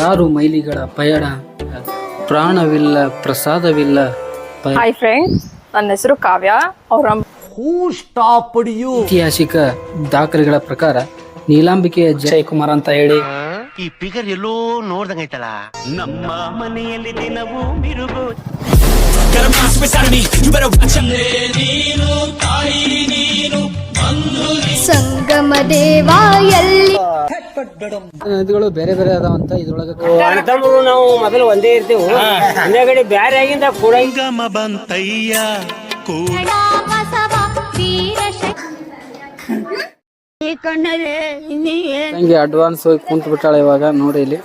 ಯಾರು ಮೈಲಿಗಳ ಪಯಣ, ಪ್ರಾಣವಿಲ್ಲ ಪ್ರಸಾದವಿಲ್ಲ. Hi friends, ನನ್ನ ಹೆಸರು ಕಾವ್ಯ. ಅವರ ಐತಿಹಾಸಿಕ ದಾಖಲೆಗಳ ಪ್ರಕಾರ ನೀಲಾಂಬಿಕೆಯ ಜಯಕುಮಾರ್ ಅಂತ ಹೇಳಿ ಈ ಫಿಗರ್ ಎಲ್ಲೋ ನೋಡ್ದಂಗೈತಲ್ಲ. ನಮ್ಮ ಮನೆಯಲ್ಲಿ ದಿನವೂ ಮಿರುಗೋ ಸಂಗಮ ದೇವ ಎಲ್ಲಿ ನದಿಗಳು ಬೇರೆ ಬೇರೆ ಅದಾವಂತ. ಇದ್ರೊಳಗೆ ಅಣ್ಣತಮ್ಮರು ನಾವು ಮೊದಲು ಒಂದೇ ಇರ್ತೀವಿ, ಹಿಂದಗಡೆ ಬ್ಯಾರೆ ಆಗಿಂದ ಕೂಡ ಗಮ ಬಂತಯ್ಯ ಹಂಗೆ ಅಡ್ವಾನ್ಸ್ ಹೋಗಿ ಕುಂತ್ ಬಿಟ್ಟಾಳೆ. ಇವಾಗ ನೋಡಿ ಇಲ್ಲಿ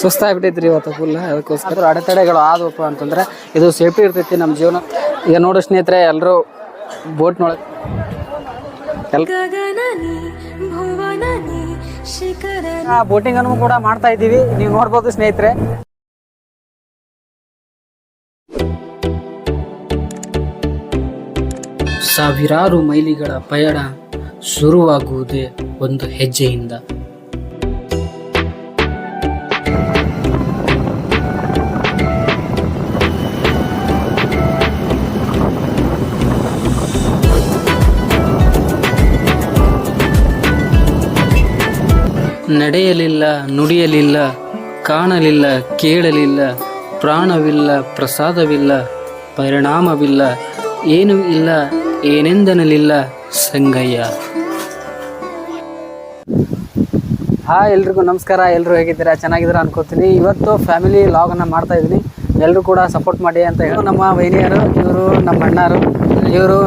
ಸುಸ್ತಾಗ್ಬಿಟ್ಟೈತ್ರಿ ಇವತ್ತು ಫುಲ್. ಅದಕ್ಕೋಸ್ಕರ ಅಡೆತಡೆಗಳು ಆದವಪ್ಪ ಅಂತಂದ್ರೆ ಇದು ಸೇಫ್ಟಿ ಇರ್ತೈತಿ ನಮ್ಮ ಜೀವನ. ಈಗ ನೋಡು ಸ್ನೇಹಿತರೆ, ಎಲ್ಲರೂ ಬೋಟ್ನೊಳಗೆ ಬೋಟಿಂಗ್ ಅನ್ನು ಕೂಡ ಮಾಡ್ತಾ ಇದ್ದೀವಿ, ನೀವು ನೋಡ್ಬೋದು ಸ್ನೇಹಿತರೆ. ಸಾವಿರಾರು ಮೈಲಿಗಳ ಪಯಣ ಶುರುವಾಗುವುದೇ ಒಂದು ಹೆಜ್ಜೆಯಿಂದ. ನಡೆಯಲಿಲ್ಲ, ನುಡಿಯಲಿಲ್ಲ, ಕಾಣಲಿಲ್ಲ, ಕೇಳಲಿಲ್ಲ, ಪ್ರಾಣವಿಲ್ಲ, ಪ್ರಸಾದವಿಲ್ಲ, ಪರಿಣಾಮವಿಲ್ಲ, ಏನೂ ಇಲ್ಲ, ಏನೆಂದನಲಿಲ್ಲ ಸಂಗಯ್ಯ. ಎಲ್ರಿಗೂ ನಮಸ್ಕಾರ. ಎಲ್ಲರೂ ಹೇಗಿದ್ದೀರಾ? ಚೆನ್ನಾಗಿದ್ದೀರಾ ಅನ್ಕೋತೀನಿ. ಇವತ್ತು ಫ್ಯಾಮಿಲಿ ಲಾಗನ್ನು ಮಾಡ್ತಾ ಇದ್ದೀನಿ. ಎಲ್ಲರೂ ಕೂಡ ಸಪೋರ್ಟ್ ಮಾಡಿ ಅಂತ ಹೇಳಿ ನಮ್ಮ ವೈನಿಯರು, ಇವರು ನಮ್ಮ ಅಣ್ಣರು, ಇವರು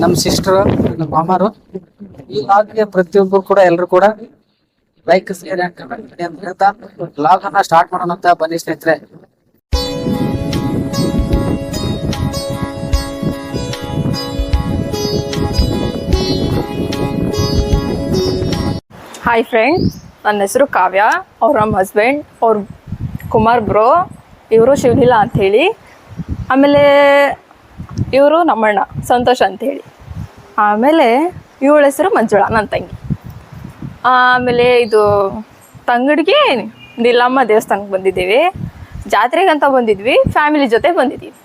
ನಮ್ಮ ಸಿಸ್ಟರು, ನಮ್ಮ ಮಾಮರು. ಈ ಲಾಗ್ಗೆ ಪ್ರತಿಯೊಬ್ಬರು ಕೂಡ ಎಲ್ಲರೂ ಕೂಡ ಲೈಕ್ ಶೇರ್ ಅಂತ ಹೇಳ್ತಾ ಲಾಗ್ ಅನ್ನ ಸ್ಟಾರ್ಟ್ ಮಾಡೋಣ ಅಂತ ಬನ್ನಿ ಸ್ನೇಹಿತರೆ. ಹಾಯ್ ಫ್ರೆಂಡ್ಸ್, ನನ್ನ ಹೆಸರು ಕಾವ್ಯ. ಅವ್ರ ನಮ್ಮ ಹಸ್ಬೆಂಡ್ ಅವ್ರ ಕುಮಾರ್ ಬ್ರೋ, ಇವರು ಶಿವಲೀಲಾ ಅಂಥೇಳಿ. ಆಮೇಲೆ ಇವರು ನಮ್ಮಣ್ಣ ಸಂತೋಷ್ ಅಂಥೇಳಿ. ಆಮೇಲೆ ಇವಳ ಹೆಸರು ಮಂಜುಳಾ, ನನ್ನ ತಂಗಿ. ಆಮೇಲೆ ಇದು ತಂಗಡಿಗೆ ನೀಲಮ್ಮ ದೇವಸ್ಥಾನಕ್ಕೆ ಬಂದಿದ್ದೀವಿ. ಜಾತ್ರೆಗಂತ ಬಂದಿದ್ವಿ, ಫ್ಯಾಮಿಲಿ ಜೊತೆ ಬಂದಿದ್ದೀವಿ.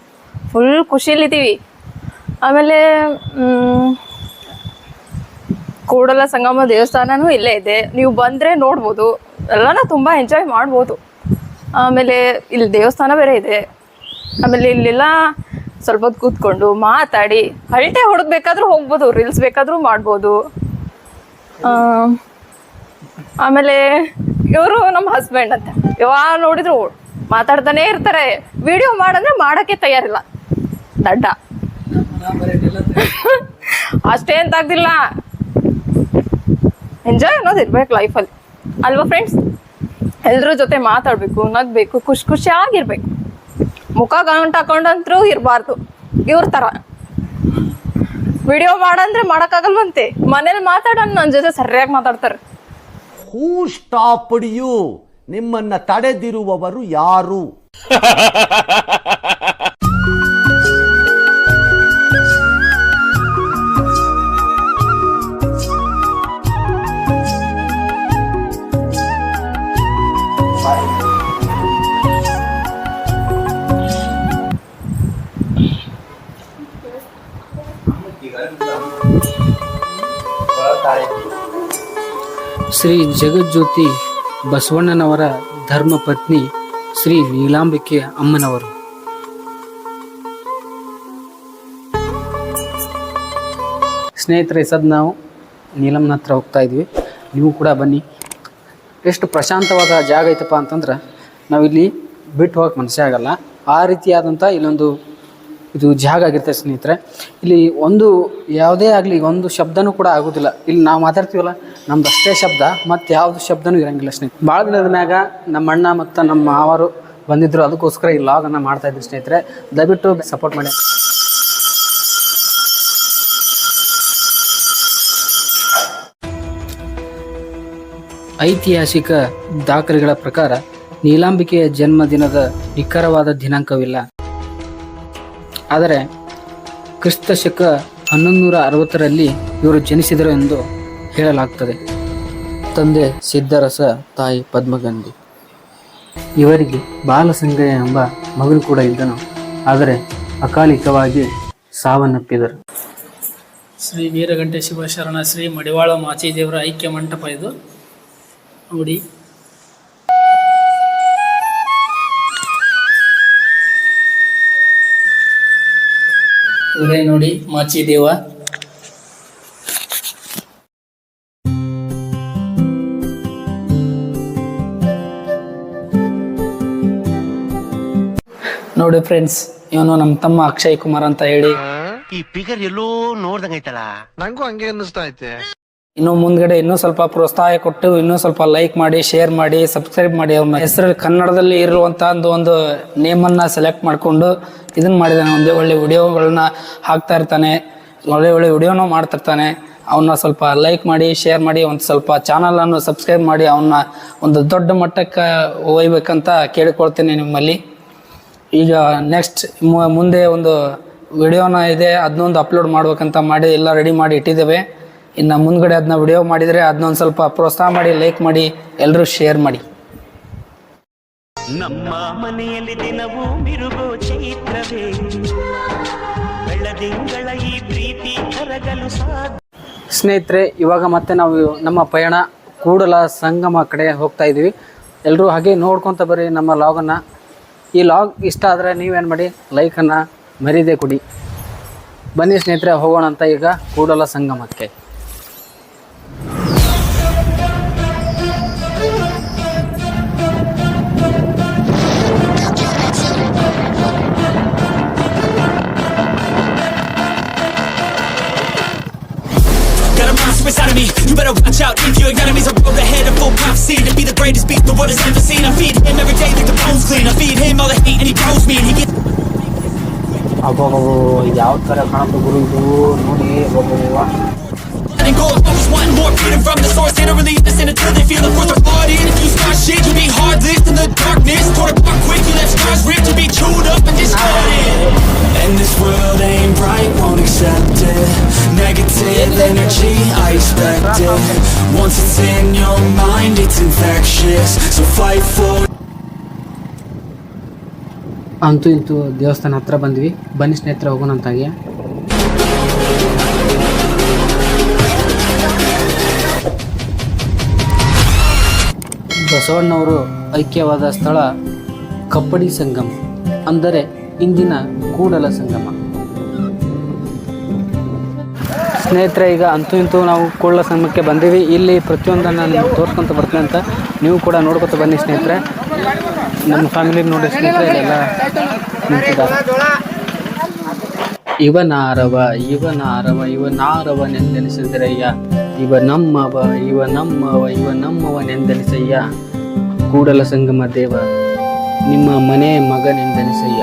ಫುಲ್ ಖುಷಿಯಲ್ಲಿದ್ದೀವಿ. ಆಮೇಲೆ ಕೂಡಲ ಸಂಗಮ ದೇವಸ್ಥಾನವೂ ಇಲ್ಲೇ ಇದೆ, ನೀವು ಬಂದರೆ ನೋಡ್ಬೋದು. ಎಲ್ಲನೂ ತುಂಬ ಎಂಜಾಯ್ ಮಾಡ್ಬೋದು. ಆಮೇಲೆ ಇಲ್ಲಿ ದೇವಸ್ಥಾನ ಬೇರೆ ಇದೆ. ಆಮೇಲೆ ಇಲ್ಲೆಲ್ಲ ಸ್ವಲ್ಪ ಹೊತ್ತು ಕೂತ್ಕೊಂಡು ಮಾತಾಡಿ ಹರಟೆ ಹೊಡೆದ್ಬೇಕಾದ್ರೂ ಹೋಗ್ಬೋದು, ರೀಲ್ಸ್ ಬೇಕಾದರೂ ಮಾಡ್ಬೋದು. ಆಮೇಲೆ ಇವರು ನಮ್ಮ ಹಸ್ಬೆಂಡ್ ಅಂತ ಯಾವಾಗ ನೋಡಿದ್ರು ಮಾತಾಡ್ತಾನೆ ಇರ್ತಾರೆ. ವಿಡಿಯೋ ಮಾಡಂದ್ರೆ ಮಾಡೋಕ್ಕೆ ತಯಾರಿಲ್ಲ, ದಡ್ಡ ಅಷ್ಟೇ ಅಂತ ಆಗ್ದಿಲ್ಲ. ಎಂಜಾಯ್ ಅನ್ನೋದು ಇರ್ಬೇಕು ಲೈಫಲ್ಲಿ, ಅಲ್ವಾ ಫ್ರೆಂಡ್ಸ್? ಎಲ್ಲರ ಜೊತೆ ಮಾತಾಡಬೇಕು, ನಗಬೇಕು, ಖುಷಿಯಾಗಿರ್ಬೇಕು. ಮುಖ ಗಂಟು ಹಾಕೊಂಡಂತರೂ ಇರಬಾರ್ದು ಇವ್ರ ಥರ. ವಿಡಿಯೋ ಮಾಡಂದ್ರೆ ಮಾಡೋಕ್ಕಾಗಲ್ವಂತೆ, ಮನೇಲಿ ಮಾತಾಡೋಣ ನನ್ನ ಜೊತೆ ಸರಿಯಾಗಿ ಮಾತಾಡ್ತಾರೆ. ಹೂ ಸ್ಟಾಪ್ಡ್ ಯು? ನಿಮ್ಮನ್ನ ತಡೆದಿರುವವರು ಯಾರು? ಶ್ರೀ ಜಗಜ್ಯೋತಿ ಬಸವಣ್ಣನವರ ಧರ್ಮಪತ್ನಿ ಶ್ರೀ ನೀಲಾಂಬಿಕೆ ಅಮ್ಮನವರು. ಸ್ನೇಹಿತರೆ, ಸದ್ ನಾವು ನೀಲಮ್ಮನ ಹತ್ರ ಹೋಗ್ತಾ ಇದ್ವಿ. ನೀವು ಕೂಡ ಬನ್ನಿ. ಎಷ್ಟು ಪ್ರಶಾಂತವಾದ ಜಾಗ ಐತಪ್ಪ ಅಂತಂದ್ರೆ ನಾವಿಲ್ಲಿ ಬಿಟ್ಟು ಹೋಗಕ್ಕೆ ಮನಸ್ಸೇ ಆಗಲ್ಲ. ಆ ರೀತಿಯಾದಂಥ ಇಲ್ಲೊಂದು ಇದು ಜಾಗ ಆಗಿರ್ತದೆ ಸ್ನೇಹಿತರೆ. ಇಲ್ಲಿ ಒಂದು ಯಾವುದೇ ಆಗಲಿ ಒಂದು ಶಬ್ದನೂ ಕೂಡ ಆಗೋದಿಲ್ಲ. ಇಲ್ಲಿ ನಾವು ಮಾತಾಡ್ತೀವಲ್ಲ, ನಮ್ದು ಅಷ್ಟೇ ಶಬ್ದ, ಮತ್ತು ಯಾವುದು ಶಬ್ದನೂ ಇರೋಂಗಿಲ್ಲ ಸ್ನೇಹಿತರೆ. ಭಾಳ ದಿನದ ಮ್ಯಾಗ ನಮ್ಮ ಅಣ್ಣ ಮತ್ತು ನಮ್ಮ ಮಾವರು ಬಂದಿದ್ದರು, ಅದಕ್ಕೋಸ್ಕರ ಈ ಲಾಗನ್ನು ಮಾಡ್ತಾಯಿದ್ವಿ ಸ್ನೇಹಿತರೆ. ದಯವಿಟ್ಟು ಸಪೋರ್ಟ್ ಮಾಡಿ. ಐತಿಹಾಸಿಕ ದಾಖಲೆಗಳ ಪ್ರಕಾರ ನೀಲಾಂಬಿಕೆಯ ಜನ್ಮದಿನದ ನಿಖರವಾದ ದಿನಾಂಕವಿಲ್ಲ. ಆದರೆ ಕ್ರಿಸ್ತ ಶಕ 1160ರಲ್ಲಿ ಇವರು ಜನಿಸಿದರು ಎಂದು ಹೇಳಲಾಗ್ತದೆ. ತಂದೆ ಸಿದ್ಧರಸ, ತಾಯಿ ಪದ್ಮಗಂಧಿ. ಇವರಿಗೆ ಬಾಲಸಂಗಯ್ಯ ಎಂಬ ಮಗನು ಕೂಡ ಇದ್ದನು. ಆದರೆ ಅಕಾಲಿಕವಾಗಿ ಸಾವನ್ನಪ್ಪಿದರು. ಶ್ರೀ ವೀರಗಂಟೆ ಶಿವಶರಣ ಶ್ರೀ ಮಡಿವಾಳ ಮಾಚಿದೇವರ ಐಕ್ಯ ಮಂಟಪ ಇದು ನೋಡಿ. ಇವರೇ ನೋಡಿ ಮಾಚಿದೇವ. ನೋಡಿ ಫ್ರೆಂಡ್ಸ್, ಇವನು ನಮ್ಮ ತಮ್ಮ ಅಕ್ಷಯ್ ಕುಮಾರ್ ಅಂತ ಹೇಳಿ. ಈ ಫಿಗರ್ ಎಲ್ಲೋ ನೋಡ್ದಂಗೈತಲ್ಲ. ನಂಗೂ ಹಂಗೆ ಅನ್ನಿಸ್ತಾ ಐತೆ. ಇನ್ನು ಮುಂದ್ಗಡೆ ಇನ್ನೂ ಸ್ವಲ್ಪ ಪ್ರೋತ್ಸಾಹ ಕೊಟ್ಟು ಇನ್ನೂ ಸ್ವಲ್ಪ ಲೈಕ್ ಮಾಡಿ, ಶೇರ್ ಮಾಡಿ, ಸಬ್ಸ್ಕ್ರೈಬ್ ಮಾಡಿ. ಅವ್ನ ಹೆಸರು ಕನ್ನಡದಲ್ಲಿ ಇರುವಂತ ಒಂದು ನೇಮನ್ನ ಸೆಲೆಕ್ಟ್ ಮಾಡ್ಕೊಂಡು ಇದನ್ನ ಮಾಡಿದಾನೆ. ಒಂದೇ ಒಳ್ಳೆ ವಿಡಿಯೋಗಳನ್ನ ಹಾಕ್ತಾ ಇರ್ತಾನೆ, ಒಳ್ಳೆ ಒಳ್ಳೆ ವಿಡಿಯೋನೂ ಮಾಡ್ತಿರ್ತಾನೆ. ಅವನ್ನ ಸ್ವಲ್ಪ ಲೈಕ್ ಮಾಡಿ, ಶೇರ್ ಮಾಡಿ, ಒಂದು ಸ್ವಲ್ಪ ಚಾನಲನ್ನು ಸಬ್ಸ್ಕ್ರೈಬ್ ಮಾಡಿ ಅವನ್ನ ಒಂದು ದೊಡ್ಡ ಮಟ್ಟಕ್ಕೆ ಒಯ್ಬೇಕಂತ ಕೇಳಿಕೊಳ್ತೀನಿ ನಿಮ್ಮಲ್ಲಿ. ಈಗ ನೆಕ್ಸ್ಟ್ ಮುಂದೆ ಒಂದು ವಿಡಿಯೋನ ಇದೆ, ಅದನ್ನೊಂದು ಅಪ್ಲೋಡ್ ಮಾಡ್ಬೇಕಂತ ಮಾಡಿ ಎಲ್ಲ ರೆಡಿ ಮಾಡಿ ಇಟ್ಟಿದ್ದೇವೆ. ಇನ್ನು ಮುಂದ್ಗಡೆ ಅದನ್ನ ವಿಡಿಯೋ ಮಾಡಿದರೆ ಅದನ್ನೊಂದು ಸ್ವಲ್ಪ ಪ್ರೋತ್ಸಾಹ ಮಾಡಿ, ಲೈಕ್ ಮಾಡಿ, ಎಲ್ಲರೂ ಶೇರ್ ಮಾಡಿ. ನಮ್ಮ ಮನೆಯಲ್ಲಿ ದಿನವೂ ಮಿರುಗೋ ಚೈತ್ರವೇ, ಬೆಳದಿಂಗಳ ಈ ಪ್ರೀತಿ ಕರಗಲು ಸಾಧ್ಯ. ಸ್ನೇಹಿತರೆ, ಇವಾಗ ಮತ್ತೆ ನಾವು ನಮ್ಮ ಪಯಣ ಕೂಡಲ ಸಂಗಮ ಕಡೆ ಹೋಗ್ತಾ ಇದ್ದೀವಿ. ಎಲ್ಲರೂ ಹಾಗೆ ನೋಡ್ಕೊತ ಬರ್ರಿ ನಮ್ಮ ಲಾಗನ್ನು. ಈ ಲಾಗ್ ಇಷ್ಟ ಆದರೆ ನೀವೇನು ಮಾಡಿ, ಲೈಕನ್ನು ಮರೀದೆ ಕೊಡಿ. ಬನ್ನಿ ಸ್ನೇಹಿತರೆ, ಹೋಗೋಣ ಅಂತ ಈಗ ಕೂಡಲ ಸಂಗಮಕ್ಕೆ. Inside of me, you better watch out. If your enemies are road ahead of full prophecy to be the greatest beast the world has ever seen. I feed him every day like the bones clean. I feed him all the hate and he grows me and he gets. ಅಬ್ಬಬ್ಬೋ, ಇದು ಯಾವ ಥರ ಕಾಣುತ್ತೆ ಗುರು ಇದು ನೋಡಿ. And go, always wanting more freedom from the source. They don't really listen until they feel the force of blood in. If you start shit, you'll be heartless in the darkness. Torn apart quick, you left scars ripped. You'll be chewed up and discarded. And this world ain't right, won't accept it. Negative energy, I expect it. Once it's in your mind, it's infectious. So fight for. ಅಂತೂ ಇಂತೂ ದೇವಸ್ಥಾನ ಹತ್ರ ಬಂದ್ವಿ. ಬನ್ನಿ ಸ್ನೇಹಿತರೆ, ಹೋಗೋಣ ಅಂತಾಗಿ. ಬಸವಣ್ಣವರು ಐಕ್ಯವಾದ ಸ್ಥಳ ಕಪ್ಪಡಿ ಸಂಗಮ, ಅಂದರೆ ಇಂದಿನ ಕೂಡಲ ಸಂಗಮ. ಸ್ನೇಹಿತರೆ, ಈಗ ಅಂತೂ ಇಂತೂ ನಾವು ಕೂಡಲ ಸಂಗಮಕ್ಕೆ ಬಂದೀವಿ. ಇಲ್ಲಿ ಪ್ರತಿಯೊಂದನ್ನು ನಾನು ತೋರ್ಸ್ಕೊತ ಬರ್ತೀನಿ ಅಂತ ನೀವು ಕೂಡ ನೋಡ್ಕೊತ ಬನ್ನಿ ಸ್ನೇಹಿತರೆ. ನಮ್ಮ ಫ್ಯಾಮಿಲಿಗೆ ನೋಡಿ ಸ್ನೇಹಿತರೆ, ಇಲ್ಲೆಲ್ಲ ನಿಂತಿದ್ದಾರೆ. ಇವನಾರವ ಇವನಾರವನೆಂದೆನಿಸಿದರಯ್ಯ, ಇವ ನಮ್ಮವನೆಂದೆನಿಸಯ್ಯ. ಕೂಡಲ ಸಂಗಮ ದೇವ ನಿಮ್ಮ ಮನೆ ಮಗನೆಂದೆನಿಸಯ್ಯ.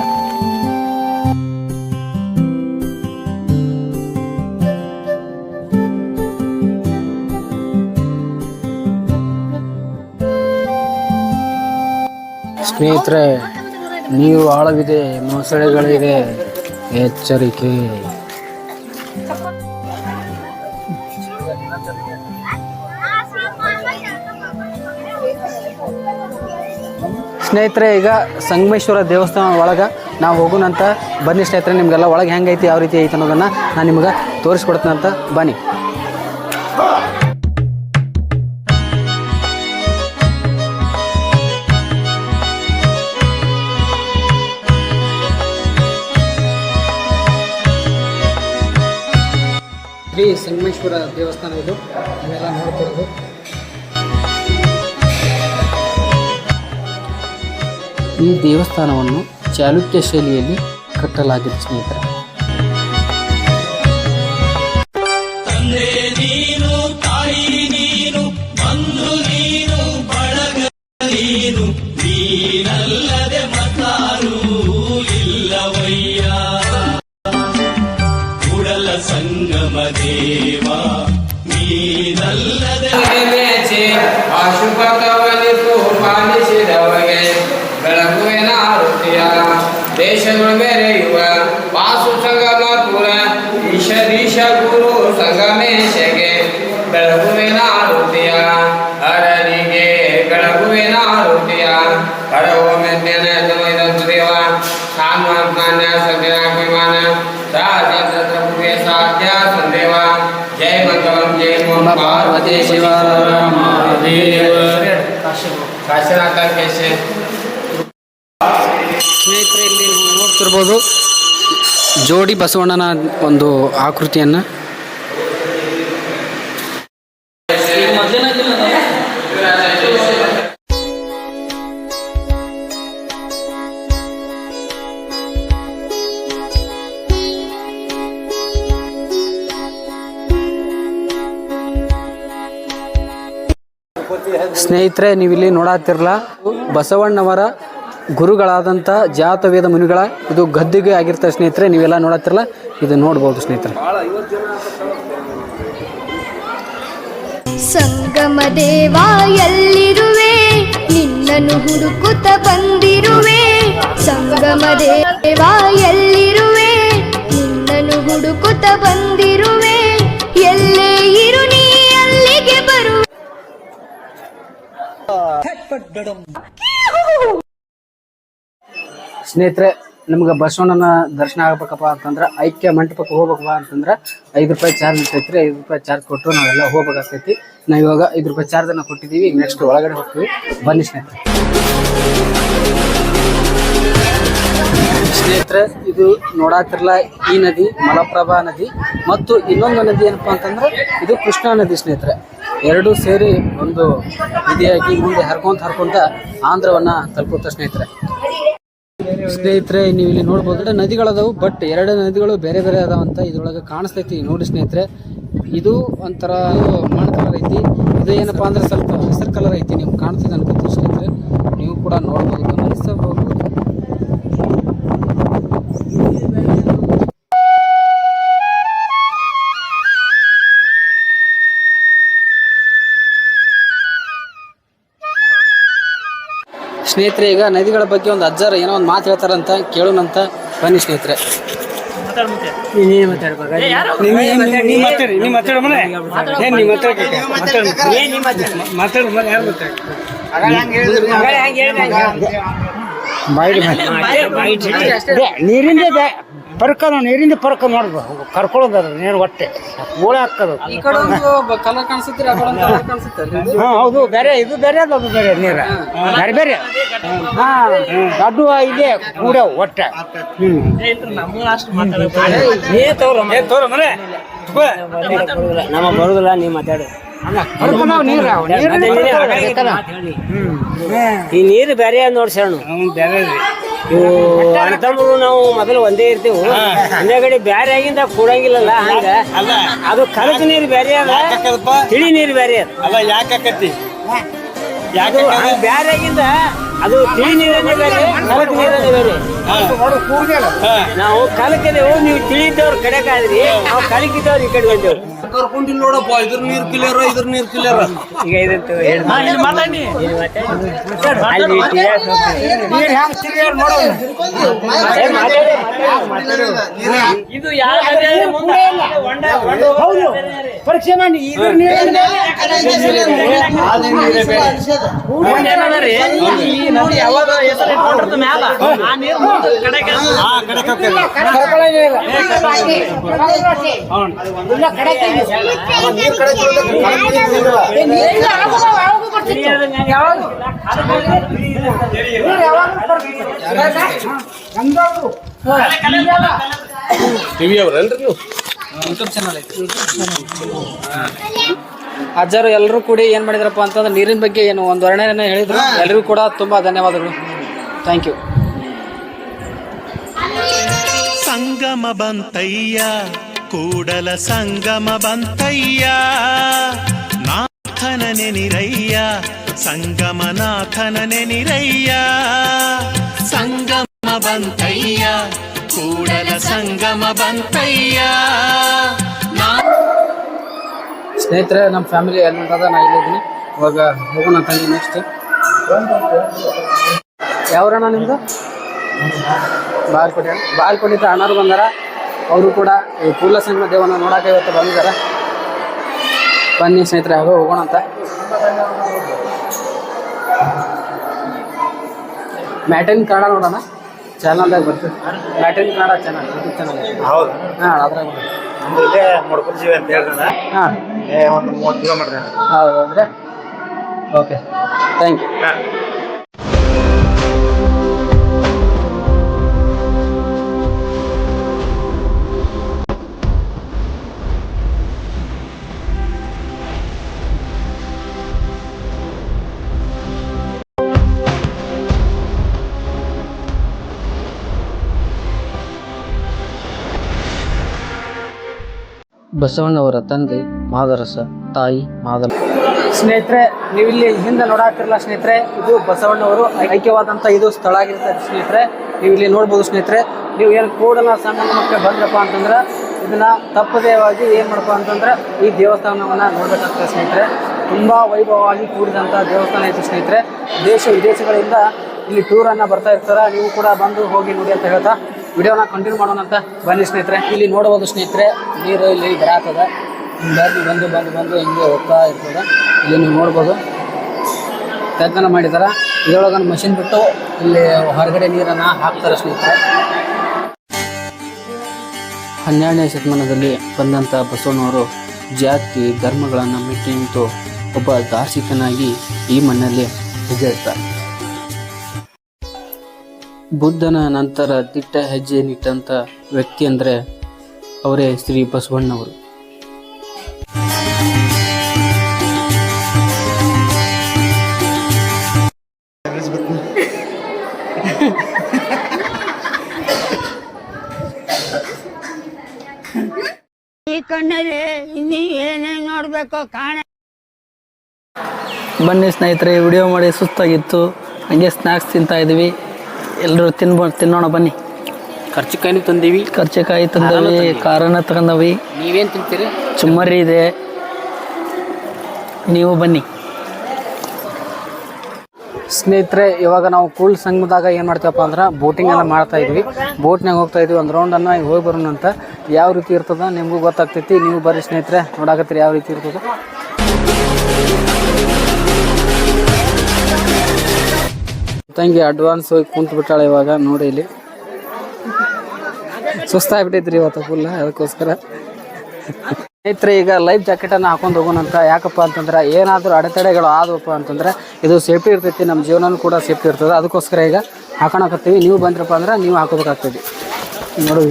ಸ್ನೇಹಿತರೆ, ನೀರು ಆಳವಿದೆ, ಮೊಸಳೆಗಳಿದೆ, ಎಚ್ಚರಿಕೆ. ಸ್ನೇಹಿತರೆ, ಈಗ ಸಂಗಮೇಶ್ವರ ದೇವಸ್ಥಾನ ಒಳಗೆ ನಾವು ಹೋಗೋಣಂತ. ಬನ್ನಿ ಸ್ನೇಹಿತರೆ, ನಿಮಗೆಲ್ಲ ಒಳಗೆ ಹೆಂಗೈತಿ, ಯಾವ ರೀತಿ ಐತೆ ಅನ್ನೋದನ್ನು ನಾನು ನಿಮ್ಗೆ ತೋರಿಸ್ಕೊಡ್ತೀನಿ ಅಂತ. ಬನ್ನಿ. ಶ್ರೀ ಸಂಗಮೇಶ್ವರ ದೇವಸ್ಥಾನ ಇದು, ನೀವೆಲ್ಲ ನೋಡ್ತಿರೋದು. ಈ ದೇವಸ್ಥಾನವನ್ನು ಚಾಲುಕ್ಯ ಶೈಲಿಯಲ್ಲಿ ಕಟ್ಟಲಾಗಿದೆ ಸ್ನೇಹಿತರೆ. ಬೆಳಗುವಿನ ಆರುತಿಯ ದೇಶಗಳು ಬೆರೆಯುವ ವಾಸು ಸಂಗಮಪುರ ಈಶದೀಶ ಗುರು ಸಂಗಮೇಶಗೆ ಬೆಳಗುವಿನ ಆರುತಿಯ ಹರನಿಗೆ ಬೆಳಗುವಿನ ಆರುತಿಯ ಹರ ಪಾರ್ವತಿ ಶಿವ ಕಾಶಿನಾಥ ಕೇಶೆ. ಸ್ನೇಹಿತರೆ ಇಲ್ಲಿ ನೀವು ನೋಡ್ತಿರ್ಬೋದು ಜೋಡಿ ಬಸವಣ್ಣನ ಒಂದು ಆಕೃತಿಯನ್ನು. ಸ್ನೇಹಿತರೆ ನೀವಿಲ್ಲಿ ನೋಡತ್ತಿರಲ್ಲ ಬಸವಣ್ಣವರ ಗುರುಗಳಾದಂಥ ಜಾತವೇದ ಮುನಿಗಳ ಇದು ಗದ್ದಿಗೆ ಆಗಿರ್ತಾರೆ ಸ್ನೇಹಿತರೆ. ನೀವೆಲ್ಲ ನೋಡತ್ತಿರಲ್ಲ ಇದು ನೋಡ್ಬೋದು ಸ್ನೇಹಿತರೆ. ಸಂಗಮ ದೇವ ಎಲ್ಲಿರುವೆ ನಿನ್ನನ್ನು ಹುಡುಕುತ್ತ ಬಂದಿರುವೆ. ಸಂಗಮ ದೇವ ಎಲ್ಲಿರುವೆ ನಿನ್ನನ್ನು ಹುಡುಕುತ್ತ ಬಂದಿರುವೆ. ಎಲ್ಲೇ ಇರು ನೀ ಅಲ್ಲಿಗೆ ಬರುವೆ. ಸ್ನೇಹಿತರೆ ನಮ್ಗೆ ಬಸವಣ್ಣನ ದರ್ಶನ ಆಗ್ಬೇಕಪ್ಪ ಅಂತಂದ್ರೆ ಐಕ್ಯ ಮಂಟಪಕ್ಕೆ ಹೋಗ್ಬೇಕಪ್ಪ ಅಂತಂದ್ರೆ 5 ರೂಪಾಯಿ ಚಾರ್ಜ್ ಇರ್ತೈತಿ. 5 ರೂಪಾಯಿ ಚಾರ್ಜ್ ಕೊಟ್ಟು ನಾವೆಲ್ಲ ಹೋಗ್ಬೇಕಾಗ್ತೈತಿ. ನಾವು ಇವಾಗ 5 ರೂಪಾಯಿ ಚಾರ್ಜನ್ನು ಕೊಟ್ಟಿದ್ದೀವಿ. ಈಗ ನೆಕ್ಸ್ಟ್ ಒಳಗಡೆ ಹೋಗ್ತೀವಿ, ಬನ್ನಿ ಸ್ನೇಹಿತರೆ. ಸ್ನೇಹಿತರೆ ಇದು ನೋಡಾತಿರ್ಲ ಈ ನದಿ ಮಲಪ್ರಭಾ ನದಿ ಮತ್ತು ಇನ್ನೊಂದು ನದಿ ಏನಪ್ಪಾ ಅಂತಂದ್ರೆ ಇದು ಕೃಷ್ಣಾ ನದಿ ಸ್ನೇಹಿತರೆ. ಎರಡೂ ಸೇರಿ ಒಂದು ನದಿಯಾಗಿ ಮುಂದೆ ಹರ್ಕೊಂತ ಆಂಧ್ರವನ್ನ ತಲುಪುತ್ತೆ ಸ್ನೇಹಿತರೆ. ನೀವು ಇಲ್ಲಿ ನೋಡ್ಬೋದು ನದಿಗಳದಾವು, ಬಟ್ 2 ನದಿಗಳು ಬೇರೆ ಬೇರೆ ಅದಾವಂತ ಇದ್ರೊಳಗೆ ಕಾಣಿಸ್ತೈತಿ ನೋಡಿ ಸ್ನೇಹಿತರೆ. ಇದು ಒಂಥರ ಮಣ್ಣು ಕಲರ್ ಐತಿ, ಇದು ಏನಪ್ಪಾ ಅಂದ್ರೆ ಸ್ವಲ್ಪ ಹಸಿರು ಕಲರ್ ಐತಿ. ನೀವು ಕಾಣ್ತಿದೆ ಅನ್ಕೋತೀವಿ ಸ್ನೇಹಿತರೆ, ನೀವು ಕೂಡ ನೋಡ್ಬೋದು, ಗಮನಿಸಬಹುದು. ಸ್ನೇಹಿತರೆ ಈಗ ನದಿಗಳ ಬಗ್ಗೆ ಒಂದು ಅಜ್ಜಾರ ಏನೋ ಒಂದು ಮಾತು ಹೇಳ್ತಾರಂತ ಕೇಳೋಣಂತ, ಬನ್ನಿ ಸ್ನೇಹಿತರೆ. ನೀರಿಂದ ನೀರಿಂದ ಪರ್ಕ ನೋಡ್ಬೋದು, ಕರ್ಕೊಳ್ಳೋದ ನೀರು ಒಟ್ಟೆ ಗೋಳೆ ಹಾಕೋದು. ಈ ಕಡೆ ಒಂದು ಕಲರ್ ಕಾಣಿಸುತ್ತೆ, ಆ ಕಡೆ ಒಂದು ಕಲರ್ ಕಾಣಿಸುತ್ತೆ. ಹೌದು, ಬೇರೆ ಇದು ಬೇರೆ ಅದು ಬೇರೆ ನೀರ ಬೇರೆ ಬೇರೆ. ದೊಡ್ಡ ಇದೆ ಕೂಡ ಒಟ್ಟೆ. ನಮ್ಮ ಬರುದಿಲ್ಲ, ನೀವು ಮಾತಾಡು. ಈ ನೀರು ಬೇರೆ ನೋಡಿ ಶರಣು. ಇವು ಅಣ್ತಮ್ಮರು ನಾವು ಮೊದಲು ಒಂದೇ ಇರ್ತೀವಿ, ಹಿಂದಗಡೆ ಬ್ಯಾರೆ ಆಗಿಂದ ಕೂಡಂಗಿಲ್ಲಲ್ಲ. ಹಂಗ ಅದು ಕಲಕ ನೀರು ಬೇರೆ ಅದ, ತಿಳಿ ನೀರು ಬೇರೆ ಅದ. ಯಾಕತಿ ಬ್ಯಾರೆ ಆಗಿಂದ ಅದು ತಿಳಿ ನೀರನ್ನೇ ಬೇರೆ, ಕಲಕ ನೀರನ್ನೇ ಬೇರೆ. ನಾವು ಕಲಕದೇವು, ನೀವು ತಿಳಿದವ್ರ ಕಡೆಕಾದ್ರಿ, ನಾವು ಕಲಕಿದ್ದವ್ರು ಈ ಕಡೆ ಬಂದೇವು. ಕರ್ಕೊಂಡಿಲ್ಲ ನೋಡಪ್ಪ, ಇದ್ರ ನೀರ್ ಕ್ಲಿಯರ್, ಇದ್ರ ನೀರ್ ಕ್ಲಿಯರ್. ಈಗ ಇದಂತ ಪರೀಕ್ಷೆ ಮಾಡಿ ಅಜ್ಜರು ಎಲ್ಲರೂ ಕೂಡಿ ಏನ್ ಮಾಡಿದ್ರಪ್ಪ ಅಂತಂದ್ರೆ ನೀರಿನ ಬಗ್ಗೆ ಏನು ಒಂದು ವರ್ಣನೆ ಹೇಳಿದ್ರು. ಎಲ್ಲರಿಗೂ ಕೂಡ ತುಂಬಾ ಧನ್ಯವಾದಗಳು. Thank you. ಸಂಗಮ ಬಂತಯ್ಯ, ಕೂಡಲ ಸಂಗಮ ಬಂತಯ್ಯ, ನಾಥನ ನೆನಿರಯ್ಯ, ಸಂಗಮನಾಥನ ನೆನಿರಯ್ಯ. ಸಂಗಮ ಬಂತಯ್ಯ, ಕೂಡಲ ಸಂಗಮ ಬಂತಯ್ಯ. ಸ್ನೇಹಿತರೆ ನಮ್ಮ ಫ್ಯಾಮಿಲಿ ಎಲ್ಲಿಂದ ನಾ ಇಲ್ಲಿದ್ದೀನಿ. ಇವಾಗ ಹೋಗೋಣ ತಂಗಿ. ನೆಕ್ಸ್ಟ್ ಯಾವ್ರಣ್ಣ ನಿಮ್ದು? ಬಾಲ್ಕೋಟೆ ಅಣ್ಣರು ಬಂದಾರ. ಅವರು ಕೂಡ ಈ ಕೂಡಲ ಸಂಗಮ ದೇವನ ನೋಡಕ್ಕೆ ಇವತ್ತು ಬಂದಿದ್ದಾರೆ. ಬನ್ನಿ ಸ್ನೇಹಿತರೆ, ಆಗೋ ಹೋಗೋಣ ಅಂತ. ಮ್ಯಾಟಿನ್ ಕನ್ನಡ ನೋಡೋಣ ಚಾನಲ್ದಾಗ ಬರ್ತದೆ. ಮ್ಯಾಟಿನ್ ಕನ್ನಡ ಚಾನಲ್, ಯೂಟ್ಯೂಬ್ ಚಾನಲ್. ಹೌದು, ಹಾಂ, ಅದ್ರಾಗ ಇಲ್ಲೇ ಮಾಡ್ಕೊಳ್ತೀವಿ ಅಂತ ಹೇಳ್ದ. ಹಾಂ ಒಂದು 30 ಕಿಲೋಮೀಟರ್. ಹೌದ್ರೆ ಓಕೆ ಥ್ಯಾಂಕ್ ಯು. ಬಸವಣ್ಣವರ ತಂದೆ ಮಾದರಸ, ತಾಯಿ ಮಾದರ. ಸ್ನೇಹಿತರೆ, ನೀವಿಲ್ಲಿ ಹಿಂದೆ ನೋಡಾತಿರಲ್ಲ ಸ್ನೇಹಿತರೆ, ಇದು ಬಸವಣ್ಣವರು ಐಕ್ಯವಾದಂಥ ಇದು ಸ್ಥಳ ಆಗಿರ್ತದೆ ಸ್ನೇಹಿತರೆ. ನೀವು ಇಲ್ಲಿ ನೋಡ್ಬೋದು ಸ್ನೇಹಿತರೆ. ನೀವು ಏನು ಕೂಡಲ ಸಣ್ಣ ಮಕ್ಕಳು ಬಂದ್ರಪ್ಪ ಅಂತಂದ್ರೆ ಇದನ್ನ ತಪ್ಪದೇವಾಗಿ ಏನು ಮಾಡಪ್ಪ ಅಂತಂದ್ರೆ ಈ ದೇವಸ್ಥಾನವನ್ನು ನೋಡ್ಬೇಕಾಗ್ತದೆ ಸ್ನೇಹಿತರೆ. ತುಂಬ ವೈಭವವಾಗಿ ಕೂಡಿದಂಥ ದೇವಸ್ಥಾನ ಐತಿ ಸ್ನೇಹಿತರೆ. ದೇಶ ವಿದೇಶಗಳಿಂದ ಇಲ್ಲಿ ಟೂರನ್ನು ಬರ್ತಾ ಇರ್ತಾರೆ. ನೀವು ಕೂಡ ಬಂದು ಹೋಗಿ ನೋಡಿ ಅಂತ ಹೇಳ್ತಾ ವಿಡಿಯೋನ ಕಂಟಿನ್ಯೂ ಮಾಡೋಣ ಅಂತ ಬನ್ನಿ ಸ್ನೇಹಿತರೆ. ಇಲ್ಲಿ ನೋಡ್ಬೋದು ಸ್ನೇಹಿತರೆ, ನೀರು ಇಲ್ಲಿ ಬರಾತದ. ಹಿಂಗಾಗಿ ಬಂದು ಬಂದು ಬಂದು ಹಿಂಗೆ ಹೋಗ್ತಾ ಇರ್ತದೆ. ಇಲ್ಲಿ ನೀವು ನೋಡ್ಬೋದು ತೆಗ್ಗನ ಮಾಡಿದಾರ. ಇದರೊಳಗೆ ಮಷಿನ್ ಬಿಟ್ಟು ಇಲ್ಲಿ ಹೊರಗಡೆ ನೀರನ್ನು ಹಾಕ್ತಾರೆ ಸ್ನೇಹಿತರೆ. 12ನೇ ಶತಮಾನದಲ್ಲಿ ಬಂದಂಥ ಬಸವಣ್ಣವರು ಜಾತಿ ಧರ್ಮಗಳನ್ನು ಮೆಟ್ಟಿ ನಿಂತು ಒಬ್ಬ ದಾರ್ಶನಿಕನಾಗಿ ಈ ಮಣ್ಣಲ್ಲಿ ಹೆಜ್ಜೆ ಬುದ್ಧನ ನಂತರ ದಿಟ್ಟ ಹೆಜ್ಜೆ ನಿಟ್ಟಂಥ ವ್ಯಕ್ತಿ ಅಂದರೆ ಅವರೇ ಶ್ರೀ ಬಸವಣ್ಣವರು. ಈ ಕಣ್ಣಲ್ಲಿ ಇನ್ನೀ ಏನೇನು ನೋಡ್ಬೇಕು ಕಾಣ. ಬನ್ನಿ ಸ್ನೇಹಿತರೆ, ವಿಡಿಯೋ ಮಾಡಿ ಸುಸ್ತಾಗಿತ್ತು, ಹಂಗೆ ಸ್ನ್ಯಾಕ್ಸ್ ತಿಂತಾ ಇದ್ವಿ. ಎಲ್ಲರೂ ತಿನ್ನೋಣ ಬನ್ನಿ. ಕರ್ಚಿಕಾಯಿ ತಂದೀವಿ, ಕರ್ಚಿಕಾಯಿ ತಂದವಿ, ಖಾರನ ತಗೊಂಡವಿ. ನೀವೇನು ತಿಂತೀರಿ? ಚುಮ್ಮರಿ ಇದೆ, ನೀವು ಬನ್ನಿ ಸ್ನೇಹಿತರೆ. ಇವಾಗ ನಾವು ಕೂಲ್ ಸಂಗಮದಾಗ ಏನು ಮಾಡ್ತೀವಪ್ಪ ಅಂದ್ರೆ ಬೋಟಿಂಗ್ ಎಲ್ಲ ಮಾಡ್ತಾ ಇದ್ವಿ. ಬೋಟ್ನಾಗ ಹೋಗ್ತಾ ಇದ್ವಿ. ಒಂದು ರೌಂಡನ್ನು ಹೋಗಿ ಬರೋಣ ಅಂತ. ಯಾವ ರೀತಿ ಇರ್ತದ ನಿಮಗೂ ಗೊತ್ತಾಗ್ತೈತಿ. ನೀವು ಬರ್ರಿ ಸ್ನೇಹಿತರೆ, ನೋಡಾಕತ್ತೀರಿ ಯಾವ ರೀತಿ ಇರ್ತದೆ. ತಂಗಿ ಅಡ್ವಾನ್ಸ್ ಹೋಗಿ ಕುಂತು ಬಿಟ್ಟಾಳೆ ಇವಾಗ. ನೋಡಿ ಇಲ್ಲಿ ಸುಸ್ತಾಗ್ಬಿಟ್ಟೈತ್ರಿ ಇವತ್ತು ಫುಲ್. ಅದಕ್ಕೋಸ್ಕರ ಸ್ನೇಹಿತರೆ ಈಗ ಲೈಫ್ ಜಾಕೆಟನ್ನು ಹಾಕೊಂಡು ಹೋಗೋಣಂತ. ಯಾಕಪ್ಪ ಅಂತಂದ್ರೆ ಏನಾದರೂ ಅಡೆತಡೆಗಳು ಆದವಪ್ಪ ಅಂತಂದ್ರೆ ಇದು ಸೇಫ್ಟಿ ಇರ್ತೈತಿ, ನಮ್ಮ ಜೀವನನೂ ಕೂಡ ಸೇಫ್ಟಿ ಇರ್ತದೆ. ಅದಕ್ಕೋಸ್ಕರ ಈಗ ಹಾಕೋಣಕತ್ತೀವಿ. ನೀವು ಬಂದ್ರಪ್ಪ ಅಂದ್ರೆ ನೀವು ಹಾಕೋಬೇಕಾಗ್ತದೆ. ನೋಡಿ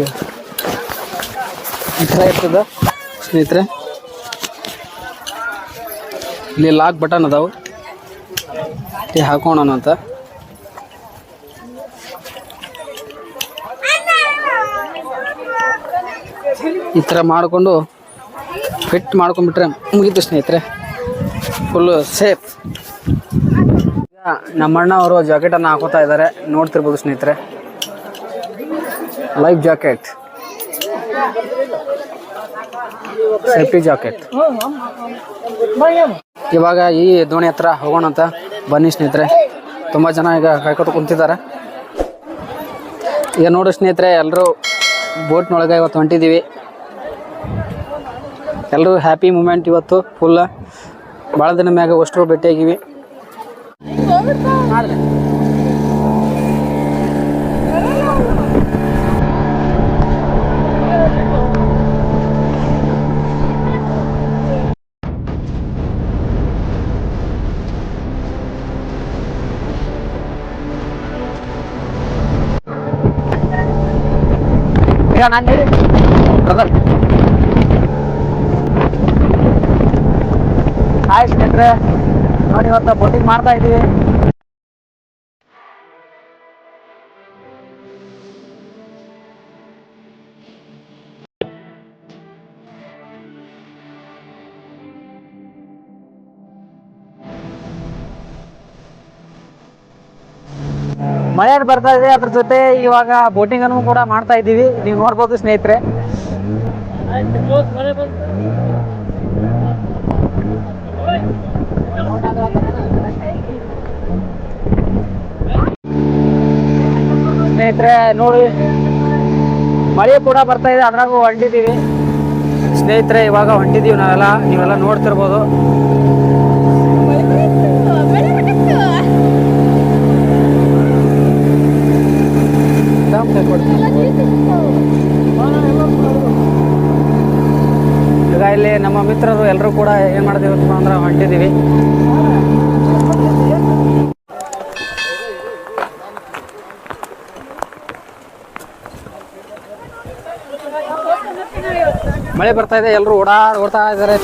ಈ ಥರ ಇರ್ತದೆ ಸ್ನೇಹಿತರೆ. ಇಲ್ಲಿ ಲಾಕ್ ಬಟನ್ ಅದಾವು, ಹಾಕೋಣ ಅಂತ. ಈ ಥರ ಮಾಡಿಕೊಂಡು ಫಿಟ್ ಮಾಡ್ಕೊಂಡ್ಬಿಟ್ರೆ ಮುಗೀತು ಸ್ನೇಹಿತರೆ, ಫುಲ್ಲು ಸೇಫ್. ನಮ್ಮಣ್ಣ ಅವರು ಜಾಕೆಟನ್ನು ಹಾಕೋತಾ ಇದ್ದಾರೆ, ನೋಡ್ತಿರ್ಬೋದು ಸ್ನೇಹಿತರೆ. Life jacket, safety jacket. ಇವಾಗ ಈ ದೋಣಿ ಹತ್ರ ಹೋಗೋಣ ಅಂತ ಬನ್ನಿ ಸ್ನೇಹಿತರೆ. ತುಂಬ ಜನ ಈಗ ಕಾಯ್ಕೊತ ಕುಂತಿದ್ದಾರೆ. ಈಗ ನೋಡಿ ಸ್ನೇಹಿತರೆ, ಎಲ್ಲರೂ ಬೋಟ್ನೊಳಗೆ ಇವತ್ತು ಹೊಂಟಿದ್ದೀವಿ. ಎಲ್ಲರೂ ಹ್ಯಾಪಿ ಮೂಮೆಂಟ್ ಇವತ್ತು ಫುಲ್. ಭಾಳ ದಿನ ಮ್ಯಾಗ ಅಷ್ಟರು ಭೇಟಿಯಾಗಿವಿ. ಹಾಯ್ ಸ್ನೇಹಿತರೆ, ನೋಡಿ ಇವತ್ತು ಬೋಟಿಂಗ್ ಮಾಡ್ತಾ ಇದ್ದೀವಿ. ಮಳೆ ಬರ್ತಾ ಇದೆ, ಅದ್ರ ಜೊತೆ ಇವಾಗ ಬೋಟಿಂಗ್ ಅನ್ನು ಕೂಡ ಮಾಡ್ತಾ ಇದ್ದೀವಿ. ನೀವು ನೋಡ್ಬೋದು ಸ್ನೇಹಿತರೆ. ಸ್ನೇಹಿತರೆ ನೋಡಿ, ಮಳೆ ಕೂಡ ಬರ್ತಾ ಇದೆ, ಅದ್ರಾಗೂ ಹೊಂಟಿದ್ದೀವಿ ಸ್ನೇಹಿತರೆ. ಇವಾಗ ಹೊಂಟಿದ್ದೀವಿ ನಾವೆಲ್ಲ, ನೀವೆಲ್ಲ ನೋಡ್ತಿರ್ಬೋದು. ಮಿತ್ರರು ಎಲ್ಲರೂ ಕೂಡ ಏನು ಮಾಡಿದೀವಪ್ಪ ಅಂದ್ರೆ ಹೊಂಟಿದ್ದೀವಿ. ಮಳೆ ಬರ್ತಾ ಇದೆ, ಎಲ್ಲರೂ ಓಡ್ತಾ ಇದ್ದಾರೆ.